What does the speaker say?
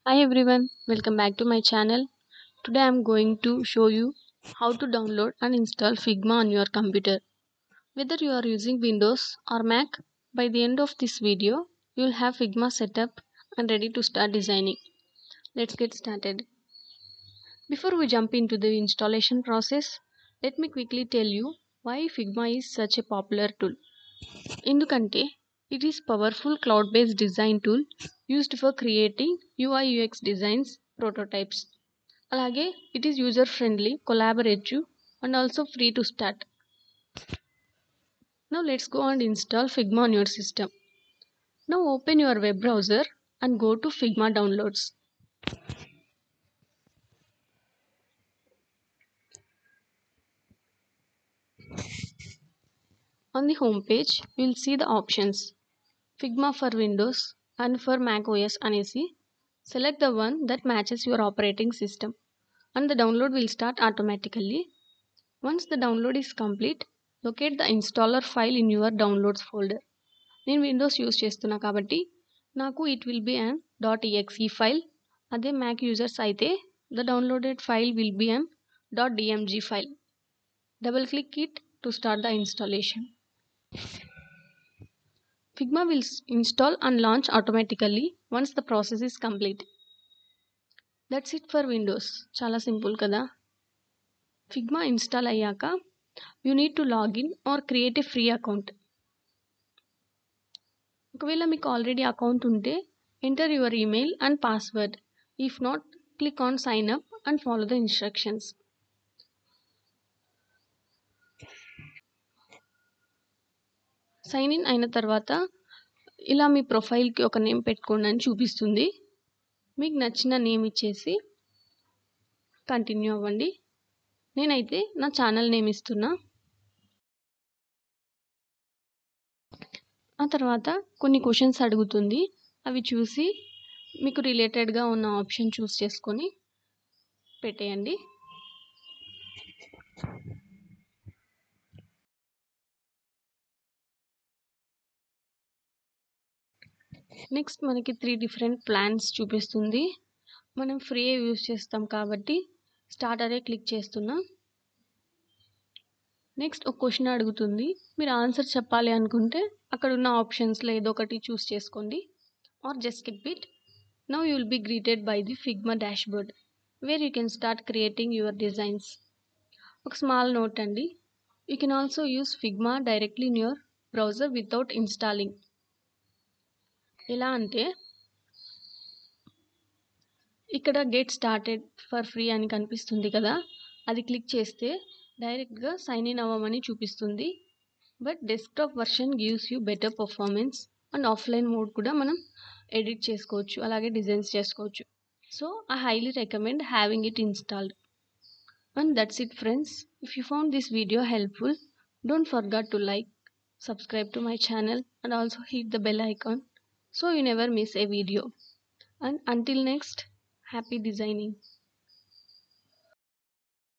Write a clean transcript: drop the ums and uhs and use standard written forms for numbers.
Hi everyone, welcome back to my channel. Today I am going to show you how to download and install Figma on your computer. Whether you are using Windows or Mac, by the end of this video, you will have Figma set up and ready to start designing. Let's get started. Before we jump into the installation process, let me quickly tell you why Figma is such a popular tool. ఎందుకంటే it is powerful cloud-based design tool used for creating UI UX designs, prototypes. అలాగే it is user friendly, collaborative and also free to start. Now let's go and install Figma on your system. Now open your web browser and go to Figma downloads. On the home page, you will see the options Figma for Windows and for Mac OS అనేసి. Select the one that matches your operating system and the download will start automatically. Once the download is complete, locate the installer file in your downloads folder. నేను Windows use చేస్తున్నా కాబట్టి నాకు it will be an .exe file. అదే Mac users అయితే the downloaded file will be an .dmg file. Double click it to start the installation. Figma will install and launch automatically once the process is complete. That's it for Windows. చాలా simple కదా. Figma install అయ్యాక you need to log in or create a free account. ఒకవేళ మీకు already account ఉంటే enter your email and password. If not, click on sign up and follow the instructions. Sign in అయిన తర్వాత ఇలా మీ ప్రొఫైల్కి ఒక name పెట్టుకోండి అని చూపిస్తుంది. మీకు నచ్చిన నేమ్ ఇచ్చేసి కంటిన్యూ అవ్వండి. నేనైతే నా ఛానల్ నేమ్ ఇస్తున్నా. ఆ తర్వాత కొన్ని క్వశ్చన్స్ అడుగుతుంది. అవి చూసి మీకు రిలేటెడ్గా ఉన్న ఆప్షన్ చూస్ చేసుకొని పెట్టేయండి. నెక్స్ట్ మనకి 3 డిఫరెంట్ ప్లాన్స్ చూపిస్తుంది. మనం ఫ్రీ యూజ్ చేస్తాం కాబట్టి స్టార్టరే క్లిక్ చేస్తున్నా. నెక్స్ట్ ఒక క్వశ్చన్ అడుగుతుంది. మీరు ఆన్సర్ చెప్పాలి అనుకుంటే అక్కడ ఉన్న ఆప్షన్స్లో ఏదో ఒకటి చూస్ చేసుకోండి or just skip it. Now you will be greeted by the Figma dashboard where you can start creating your designs. ఒక స్మాల్ నోట్ అండి, you can also use Figma directly in your browser without installing. ఎలా అంటే ఇక్కడ get started for free అని కనిపిస్తుంది కదా, అది click చేస్తే డైరెక్ట్గా సైన్ ఇన్ అవ్వమని చూపిస్తుంది. But desktop version gives you better performance and offline mode కూడా మనం ఎడిట్ చేసుకోవచ్చు, అలాగే డిజైన్స్ చేసుకోవచ్చు. So I highly recommend having it installed. And that's it friends. If you found this video helpful, don't forget to like, subscribe to my channel and also hit the bell icon so you never miss a video. And until next, happy designing.